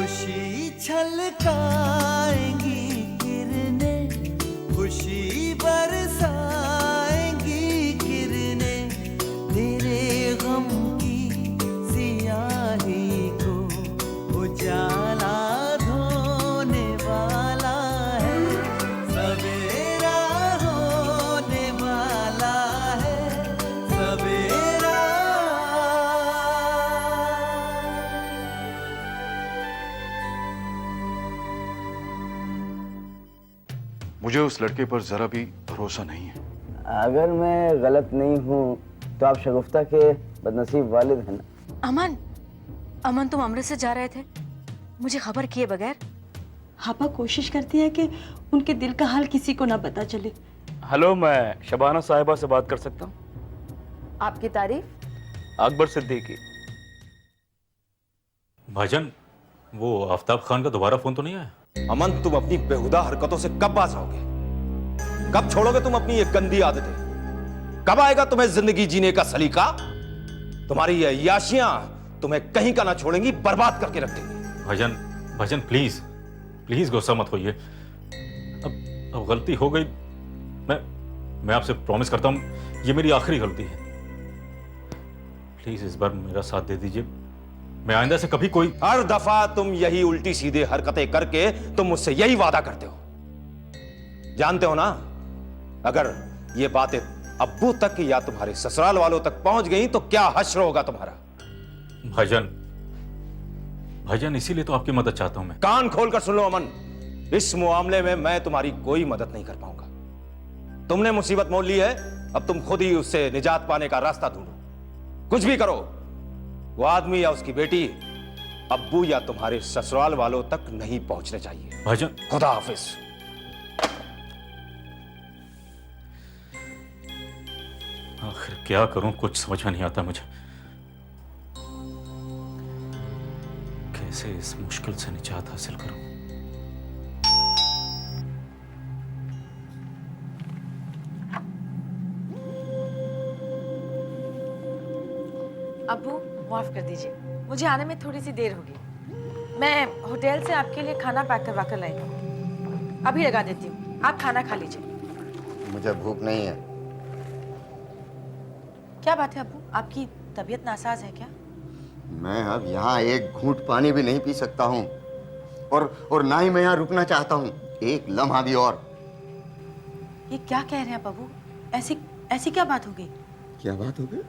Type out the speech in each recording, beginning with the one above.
खुशी छलकाएंगी किरणें, खुशी बरसाएंगी किरणें, तेरे गम की सियाही को उजाला धोने वाला है, सवेरा होने वाला है, सवेरा। मुझे उस लड़के पर जरा भी भरोसा नहीं है। अगर मैं गलत नहीं हूँ तो आप शगुफ्ता के बदनसीब वालिद हैं ना? अमन, अमन तुम अमृत से जा रहे थे मुझे खबर किए बगैर? हापा कोशिश करती है कि उनके दिल का हाल किसी को ना पता चले। हेलो, मैं शबाना साहिबा से बात कर सकता हूँ? आपकी तारीफ? अकबर सिद्दीकी। भाईजान, वो आफ्ताब खान का दोबारा फोन तो नहीं आया? अमन, तुम अपनी बेहुदा हरकतों से कब बाज आओगे? कब छोड़ोगे तुम अपनी ये गंदी आदतें? कब आएगा तुम्हें जिंदगी जीने का सलीका? तुम्हारी ये अय्याशियां तुम्हें कहीं का ना छोड़ेंगी, बर्बाद करके रख देंगी। भाईजान, भाईजान प्लीज प्लीज गुस्सा मत होइए। अब गलती हो गई। मैं आपसे प्रॉमिस करता हूँ ये मेरी आखिरी गलती है। प्लीज इस बार मेरा साथ दे दीजिए। मैं आइंदा से कभी कोई। हर दफा तुम यही उल्टी सीधे हरकतें करके तुम मुझसे यही वादा करते हो। जानते हो ना, अगर ये बातें अब्बू तक या तुम्हारे ससुराल वालों तक पहुंच गई तो क्या हश्र होगा तुम्हारा। भाईजान इसीलिए तो आपकी मदद चाहता हूं मैं। कान खोलकर सुन लो अमन, इस मामले में मैं तुम्हारी कोई मदद नहीं कर पाऊंगा। तुमने मुसीबत मोल ली है, अब तुम खुद ही उससे निजात पाने का रास्ता ढूंढो। कुछ भी करो, वो आदमी या उसकी बेटी अब्बू या तुम्हारे ससुराल वालों तक नहीं पहुंचने चाहिए। भाईजान, खुदा हाफिज। आखिर क्या करूं, कुछ समझ में नहीं आता मुझे। कैसे इस मुश्किल से निजात हासिल करूं? अब्बू माफ कर दीजिए, मुझे आने में थोड़ी सी देर होगी। मैं होटल से आपके लिए खाना पैक करवा कर लाई हूँ, अभी लगा देती हूँ। आप खाना खा लीजिए। मुझे भूख नहीं है। क्या बात है अब्बू, आपकी तबीयत नासाज है क्या? मैं अब यहाँ एक घूंट पानी भी नहीं पी सकता हूँ, और ना ही मैं यहाँ रुकना चाहता हूँ एक लम्हा भी और। ये क्या कह रहे हैं अब्बू? ऐसी क्या बात हो गई? क्या बात हो गई?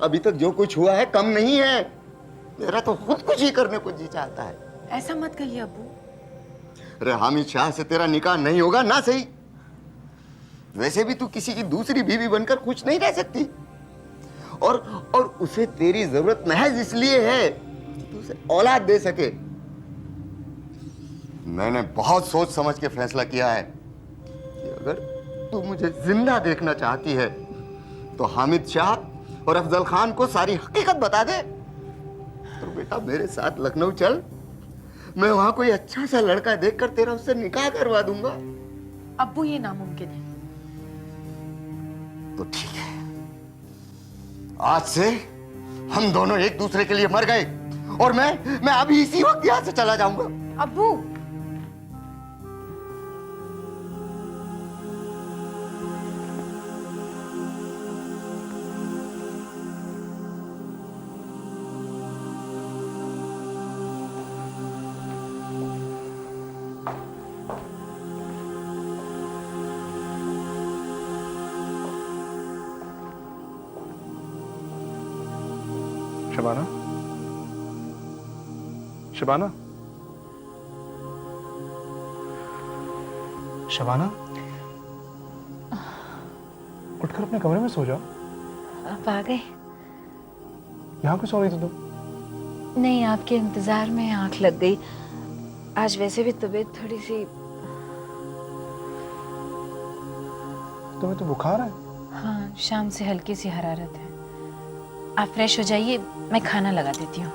अभी तक जो कुछ हुआ है कम नहीं है। मेरा तो खुद कुछ ही करने को जी चाहता है। ऐसा मत कहिए अब्बू। अरे हामिद शाह से तेरा निकाह नहीं होगा ना सही। वैसे भी तू किसी की दूसरी बीवी बनकर खुश नहीं रह सकती, और उसे तेरी जरूरत महज इसलिए है कि तू उसे औलाद दे सके। मैंने बहुत सोच समझ के फैसला किया है कि अगर तू मुझे जिंदा देखना चाहती है तो हामिद शाह और अफजल खान को सारी हकीकत बता दे। तो बेटा मेरे साथ लखनऊ चल, मैं वहां कोई अच्छा सा लड़का देखकर तेरा उससे निकाह करवा दूंगा। अब्बू ये नामुमकिन है। तो ठीक है, आज से हम दोनों एक दूसरे के लिए मर गए, और मैं अभी इसी वक्त यहां से चला जाऊंगा। अब्बू, शबाना, शबाना, शबाना, उठकर अपने कमरे में सो जाओ। आप आ गए? यहाँ क्यों सो रही थी तुम? नहीं, आपके इंतजार में आंख लग गई। आज वैसे भी तबीयत थोड़ी सी। तुम्हें तो बुखार है। हाँ, शाम से हल्की सी हरारत है। आप फ्रेश हो जाइए, मैं खाना लगा देती हूँ।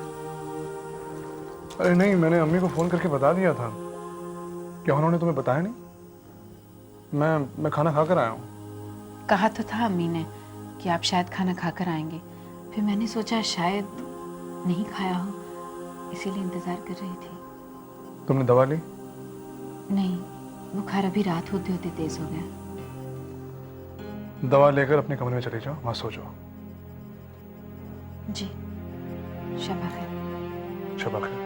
अरे नहीं, मैंने अम्मी को फोन करके बता दिया था। क्या उन्होंने तुम्हें बताया नहीं? मैं खाना खाकर आया हूँ। कहा तो था अम्मी ने कि आप शायद खाना खाकर आएंगे, फिर मैंने सोचा शायद नहीं खाया हो, इसीलिए इंतजार कर रही थी। तुमने दवा ली? नहीं, बुखार अभी रात होते होते तेज हो गया। दवा लेकर अपने कमरे में चले जाओ, वहां सो जाओ। जी, शबा खैर। शबा खैर।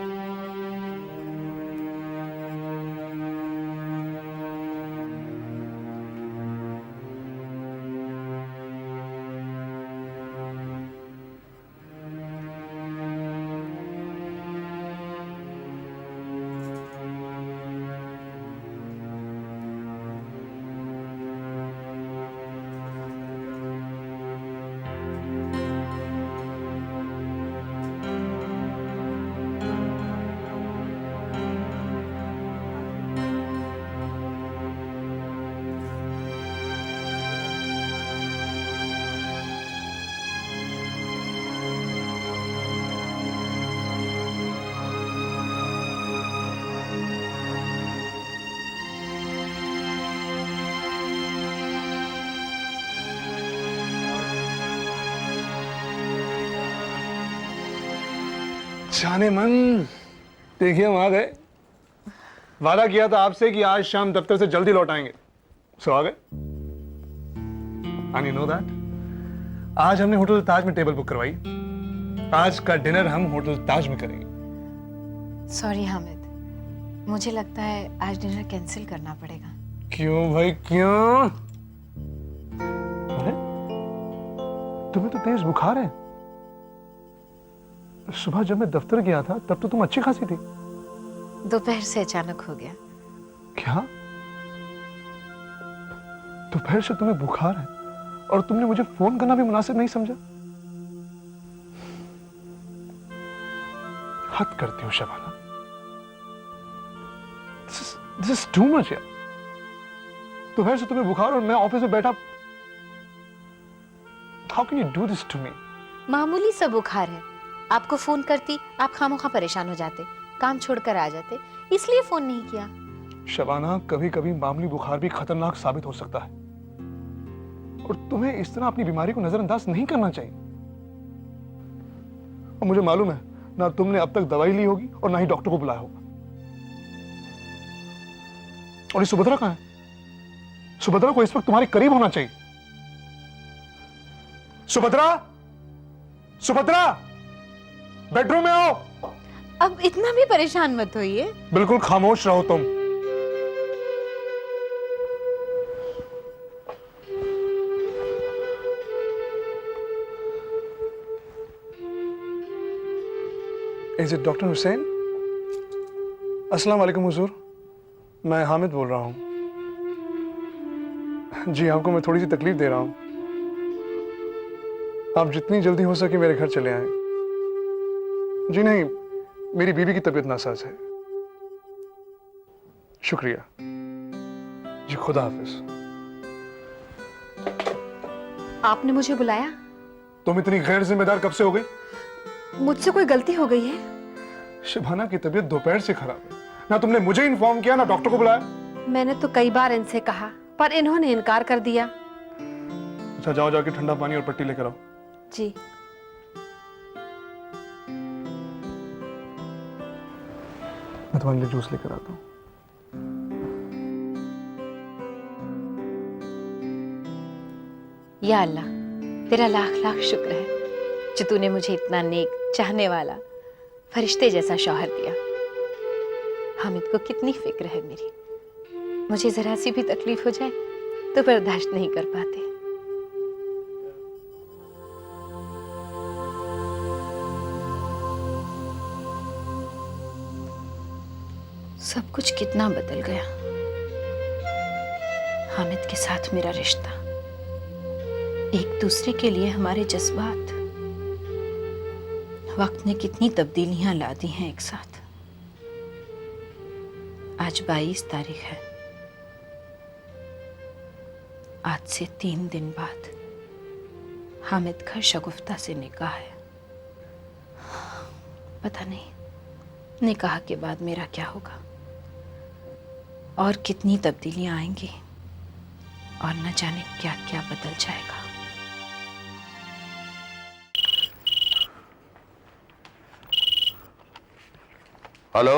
जाने मन, देखिए हम आ गए। वादा किया था आपसे कि आज शाम दफ्तर से जल्दी लौट आएंगे, सो आ गए। एंड यू नो दैट आज हमने होटल ताज में टेबल बुक करवाई। आज का डिनर हम होटल ताज में करेंगे। सॉरी हामिद, मुझे लगता है आज डिनर कैंसिल करना पड़ेगा। क्यों भाई क्यों? अरे तुम्हें तो तेज बुखार है। सुबह जब मैं दफ्तर गया था तब तो तुम अच्छी खासी थी। दोपहर से अचानक हो गया। क्या? दोपहर से तुम्हें बुखार है और तुमने मुझे फोन करना भी मुनासिब नहीं समझा? हद करती हो Shabana. This is too much यार। दोपहर से तुम्हें बुखार और मैं ऑफिस में बैठा। How can you do this to me? मामूली सा बुखार है, आपको फोन करती आप खामोखा परेशान हो जाते, काम छोड़कर आ जाते, इसलिए फोन नहीं किया। शबाना, कभी कभी मामूली बुखार भी खतरनाक साबित हो सकता है और तुम्हें इस तरह अपनी बीमारी को नजरअंदाज नहीं करना चाहिए। और मुझे मालूम है ना तुमने अब तक दवाई ली होगी और ना ही डॉक्टर को बुलाया होगा। और ये सुभद्रा कहां है? सुभद्रा को इस वक्त तुम्हारे करीब होना चाहिए। सुभद्रा, सुभद्रा, बेडरूम में आओ। अब इतना भी परेशान मत होइए। बिल्कुल खामोश रहो तुम। Is it doctor Hussain? अस्सलाम वालेकुम हुजूर, मैं हामिद बोल रहा हूं। जी, आपको मैं थोड़ी सी तकलीफ दे रहा हूं। आप जितनी जल्दी हो सके मेरे घर चले आएं। जी नहीं, मेरी बीवी की तबीयत नासाज है। शुक्रिया जी, खुदा हाफिज। आपने मुझे बुलाया? तुम इतनी गैर जिम्मेदार कब से हो गई? मुझसे कोई गलती हो गई है? शबाना की तबीयत दोपहर से खराब है, ना तुमने मुझे इन्फॉर्म किया ना डॉक्टर को बुलाया। मैंने तो कई बार इनसे कहा पर इन्होंने इनकार कर दिया। अच्छा, जाओ जाके ठंडा पानी और पट्टी लेकर आओ। जी। मैं तुम्हारे लिए जूस लेकर आता हूँ। या अल्लाह, तेरा लाख लाख शुक्र है जो तूने मुझे इतना नेक, चाहने वाला, फरिश्ते जैसा शौहर दिया। हामिद को कितनी फिक्र है मेरी। मुझे जरा सी भी तकलीफ हो जाए तो बर्दाश्त नहीं कर पाते। सब कुछ कितना बदल गया। हामिद के साथ मेरा रिश्ता, एक दूसरे के लिए हमारे जज्बात, वक्त ने कितनी तब्दीलियां ला दी हैं एक साथ। आज 22 तारीख है। आज से 3 दिन बाद हामिद का शगुफ्ता से निकाह है। पता नहीं निकाह के बाद मेरा क्या होगा और कितनी तब्दीलियां आएंगी और न जाने क्या क्या बदल जाएगा। हेलो।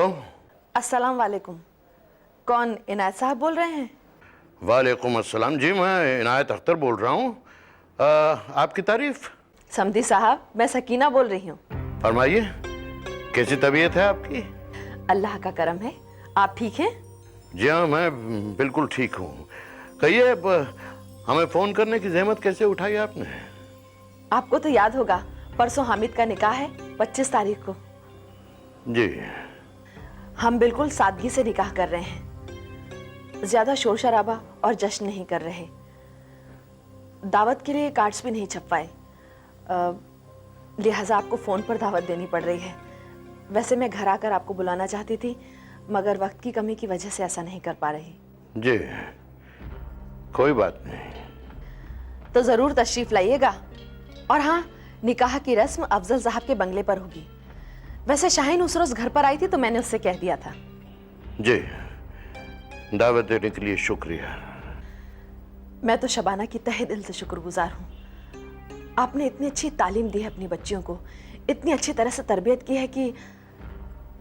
अस्सलाम वालेकुम। कौन इनायत साहब बोल रहे हैं? वालेकुम अस्सलाम जी, मैं इनायत अख्तर बोल रहा हूँ। आपकी तारीफ? समधी साहब, मैं सकीना बोल रही हूँ। फरमाइए, कैसी तबीयत है आपकी? अल्लाह का करम है। आप ठीक हैं? जी हाँ, मैं बिल्कुल ठीक हूँ। कहिए, अब हमें फोन करने की जहमत कैसे उठाई आपने? आपको तो याद होगा, परसों हामिद का निकाह है 25 तारीख को। जी। हम बिल्कुल सादगी से निकाह कर रहे हैं, ज्यादा शोर शराबा और जश्न नहीं कर रहे। दावत के लिए कार्ड्स भी नहीं छपवाए, लिहाजा आपको फोन पर दावत देनी पड़ रही है। वैसे मैं घर आकर आपको बुलाना चाहती थी, मगर वक्त की कमी की वजह से ऐसा नहीं कर पा रही। जी, कोई बात नहीं। तो जरूर तशरीफ लाइएगा। और हाँ, निकाह की रस्म अफजल साहब के बंगले पर होगी। वैसे शाहीन उस रोज घर पर आई थी तो मैंने उससे कह दिया था। जी, दावत देने के लिए शुक्रिया। मैं तो शबाना की तहे दिल से शुक्रगुजार हूँ। आपने इतनी अच्छी तालीम दी है अपनी बच्चियों को, इतनी अच्छी तरह से तरबियत की है कि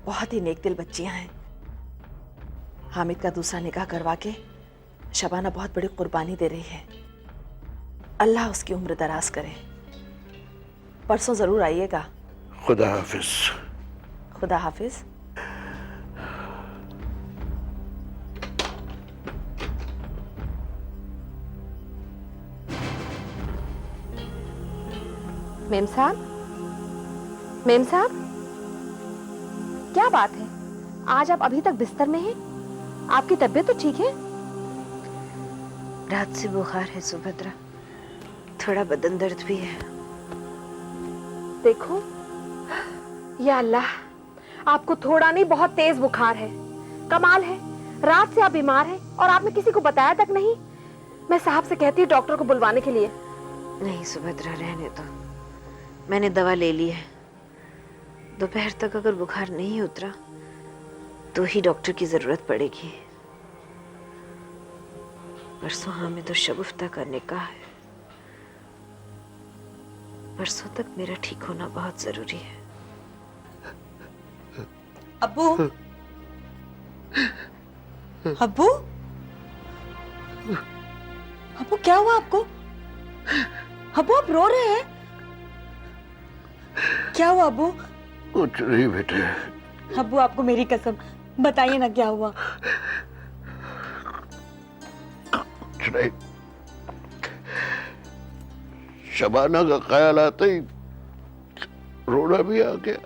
बहुत ही नेक दिल बच्चियां हैं। हामिद का दूसरा निकाह करवा के शबाना बहुत बड़ी कुर्बानी दे रही है। अल्लाह उसकी उम्र दराज करे। परसों जरूर आइएगा। खुदा हाफिज। खुदा हाफिज। मेम साहब, मेम साहब, क्या बात है? आज आप अभी तक बिस्तर में हैं? आपकी तबीयत तो ठीक है? रात से बुखार है सुभद्रा, थोड़ा बदन दर्द भी है। देखो, या अल्लाह, आपको थोड़ा नहीं बहुत तेज बुखार है। कमाल है, रात से आप बीमार हैं और आपने किसी को बताया तक नहीं। मैं साहब से कहती हूँ डॉक्टर को बुलवाने के लिए। नहीं सुभद्रा, रहने दो, मैंने दवा ले ली है। दोपहर तक अगर बुखार नहीं उतरा तो ही डॉक्टर की जरूरत पड़ेगी। परसों हामिद और शगुफ्ता का निकाह है। परसों तक मेरा ठीक होना बहुत जरूरी है। अब्बू, अब्बू, अब्बू क्या हुआ आपको? अब्बू आप रो रहे हैं? क्या हुआ अब्बू? कुछ नहीं बेटे। अब्बू आपको मेरी कसम बताइए ना क्या हुआ? कुछ नहीं, शबाना का ख्याल आते ही रोना भी आ गया।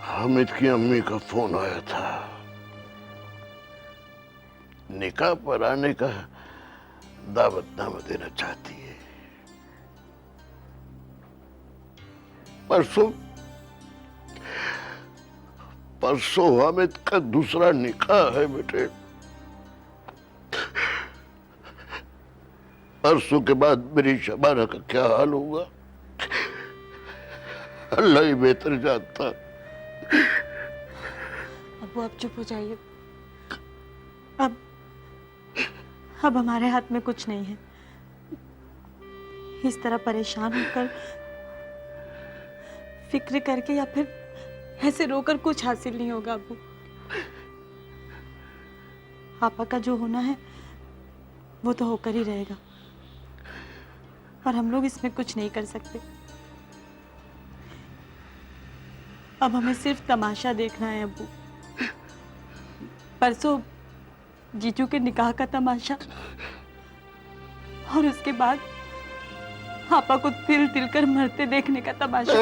हामिद की अम्मी का फोन आया था, निकाह पर आने का दावतनामा देना चाहती है। परसों हामिद का दूसरा निकाह है बेटे। परसों के बाद मेरी शबाना का क्या हाल होगा अल्लाह ही बेहतर जानता। अब्बू आप चुप हो जाइए। अब हमारे हाथ में कुछ नहीं है। इस तरह परेशान होकर, फिक्र करके या फिर ऐसे रोकर कुछ हासिल नहीं होगा अब्बू। आपा का जो होना है वो तो होकर ही रहेगा, और हम लोग इसमें कुछ नहीं कर सकते। अब हमें सिर्फ तमाशा देखना है अब्बू। परसों जीजू के निकाह का तमाशा, और उसके बाद आपा को तिल तिल कर मरते देखने का तमाशा।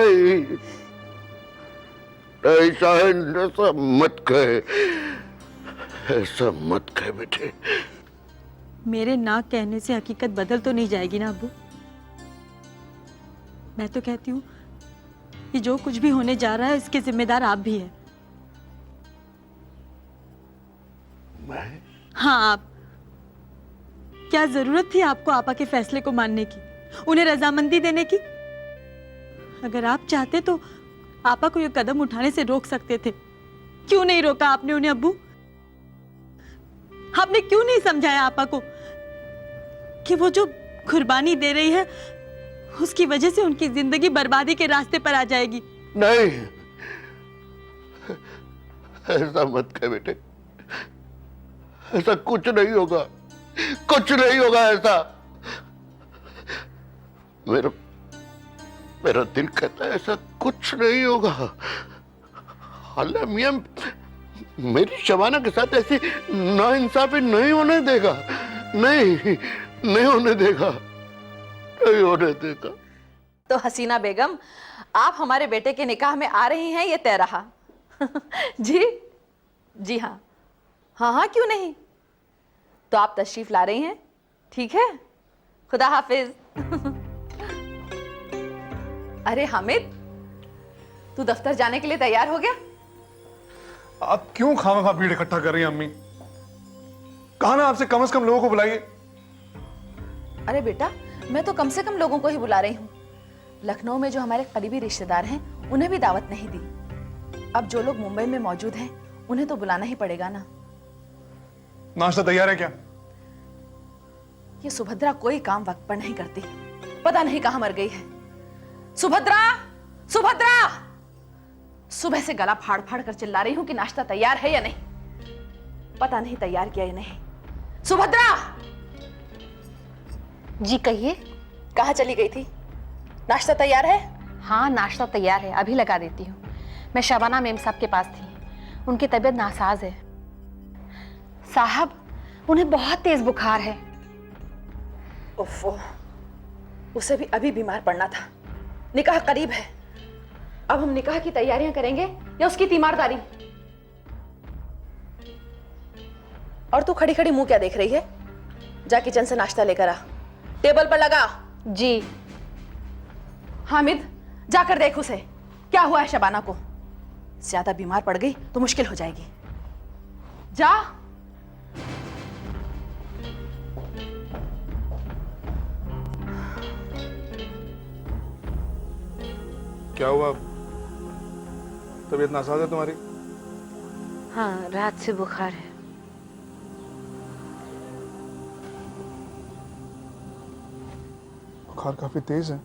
ऐसा मत कहे, ऐसा मत कहे बेटे। मेरे ना कहने से हकीकत बदल तो नहीं जाएगी ना अब्बू? मैं तो कहती हूँ कि जो कुछ भी होने जा रहा है इसके जिम्मेदार आप भी हैं। मैं? हाँ आप। क्या जरूरत थी आपको आपा के फैसले को मानने की, उन्हें रजामंदी देने की? अगर आप चाहते तो आपा को ये कदम उठाने से रोक सकते थे। क्यों नहीं रोका आपने उन्हें अब्बू? आपने क्यों नहीं समझाया आपा को कि वो जो कुर्बानी दे रही है उसकी वजह से उनकी जिंदगी बर्बादी के रास्ते पर आ जाएगी? नहीं, ऐसा मत कह बेटे, ऐसा कुछ नहीं होगा, कुछ नहीं होगा ऐसा। मेरा दिल कहता है ऐसा कुछ नहीं होगा। अल्लाह मियां मेरी शबाना के साथ ऐसी नाइंसाफी नहीं होने देगा, नहीं होने देगा, नहीं होने देगा। तो हसीना बेगम, आप हमारे बेटे के निकाह में आ रही हैं, ये तय रहा। जी हाँ, हाँ क्यों नहीं। तो आप तशरीफ ला रही हैं, ठीक है, खुदा हाफिज। अरे हामिद, तू दफ्तर जाने के लिए तैयार हो गया? आप क्यों खामखा भीड़ इकट्ठा कर रही हैं अम्मी? कहा ना आपसे कम से कम लोगों को बुलाइए। अरे बेटा, मैं तो कम से कम लोगों को ही बुला रही हूँ। लखनऊ में जो हमारे करीबी रिश्तेदार हैं, उन्हें भी दावत नहीं दी। अब जो लोग मुंबई में मौजूद हैं, उन्हें तो बुलाना ही पड़ेगा ना। नाश्ता तैयार है क्या? ये सुभद्रा कोई काम वक्त पर नहीं करती, पता नहीं कहां मर गई है। सुभद्रा, सुभद्रा! सुबह से गला फाड़ फाड़ कर चिल्ला रही हूं कि नाश्ता तैयार है या नहीं, पता नहीं तैयार किया या नहीं। सुभद्रा! जी कहिए। कहां चली गई थी? नाश्ता तैयार है? हाँ, नाश्ता तैयार है, अभी लगा देती हूँ। मैं शबाना मेम साहब के पास थी, उनकी तबीयत नासाज है। साहब, उन्हें बहुत तेज बुखार है। उफ़ो, उसे भी अभी बीमार पड़ना था। निकाह करीब है, अब हम निकाह की तैयारियां करेंगे या उसकी तीमारदारी? और तू खड़ी खड़ी मुंह क्या देख रही है? जा किचन से नाश्ता लेकर आ, टेबल पर लगा। जी। हामिद, जाकर देख उसे क्या हुआ है शबाना को। ज्यादा बीमार पड़ गई तो मुश्किल हो जाएगी। जा। क्या हुआ? तबीयत नासाज है तुम्हारी? हाँ, रात से बुखार है। बुखार काफी तेज है।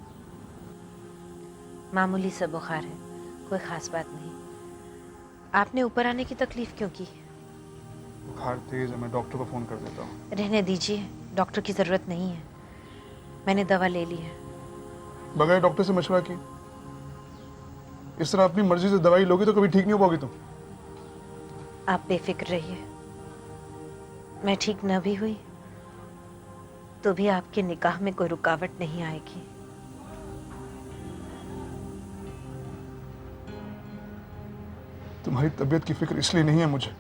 मामूली सा बुखार है, कोई खास बात नहीं। आपने ऊपर आने की तकलीफ क्यों की? बुखार तेज है, मैं डॉक्टर को फोन कर देता हूँ। रहने दीजिए, डॉक्टर की जरूरत नहीं है। मैंने दवा ले ली है। बगैर डॉक्टर से मशवरा की इस तरह अपनी मर्जी से दवाई लोगी तो कभी ठीक नहीं हो पाओगी तुम। आप बेफिक्र रहिए, मैं ठीक न भी हुई तो भी आपके निकाह में कोई रुकावट नहीं आएगी। तुम्हारी तबीयत की फिक्र इसलिए नहीं है मुझे,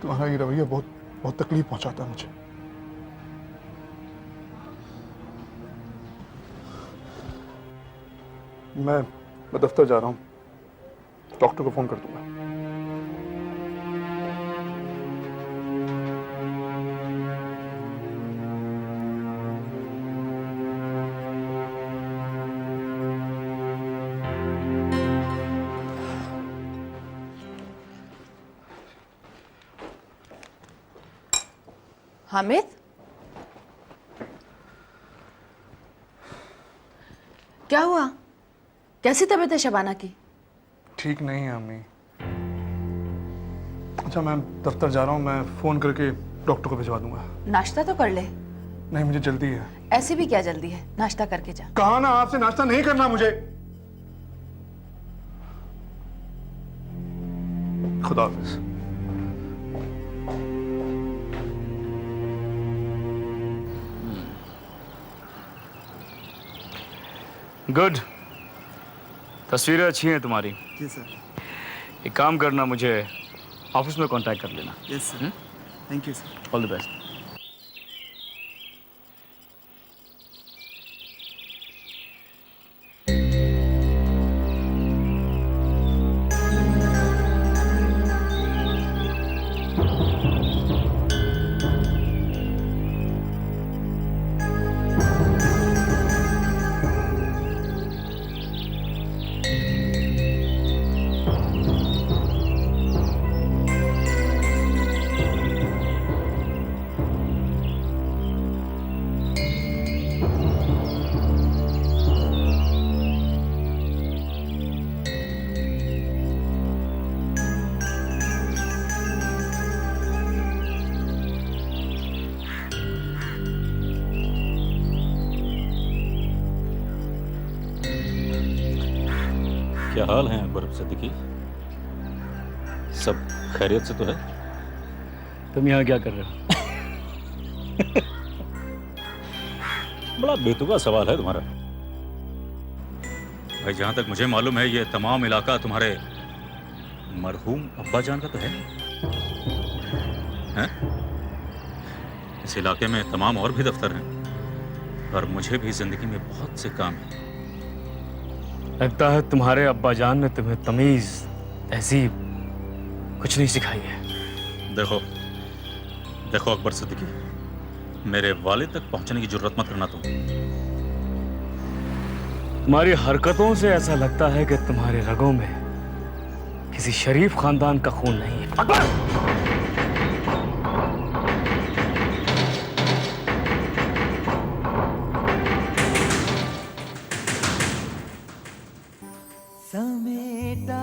तुम्हारा ये रवैया बहुत तकलीफ पहुंचाता है मुझे। मैं दफ्तर जा रहा हूं, डॉक्टर को फोन कर दूंगा। हामिद, क्या हुआ? कैसी तबीयत है शबाना की? ठीक नहीं है अम्मी। अच्छा, मैं दफ्तर जा रहा हूँ, मैं फोन करके डॉक्टर को भिजवा दूंगा। नाश्ता तो कर ले। नहीं, मुझे जल्दी है। ऐसी भी क्या जल्दी है, नाश्ता करके जा। कहा ना आपसे नाश्ता नहीं करना मुझे। खुदा हाफिज। गुड, तस्वीरें अच्छी हैं तुम्हारी। जी सर। एक काम करना, मुझे ऑफिस में कांटेक्ट कर लेना। Yes sir, thank you sir. All the best. क्या हाल है अकबर सिद्दीकी? सब खैरियत से तो है? तुम यहाँ क्या कर रहे हो? बड़ा बेतुका सवाल है तुम्हारा। भाई जहां तक मुझे मालूम है ये तमाम इलाका तुम्हारे मरहूम अब्बा जान का तो है? हैं? इस इलाके में तमाम और भी दफ्तर हैं और मुझे भी जिंदगी में बहुत से काम हैं। लगता है तुम्हारे अब्बा जान ने तुम्हें तमीज तहजीब कुछ नहीं सिखाई है। देखो देखो अकबर सिद्दीकी, मेरे वालिद तक पहुंचने की जरूरत मत करना तुम। तुम्हारी हरकतों से ऐसा लगता है कि तुम्हारे रगों में किसी शरीफ खानदान का खून नहीं है। अकबर! समेटा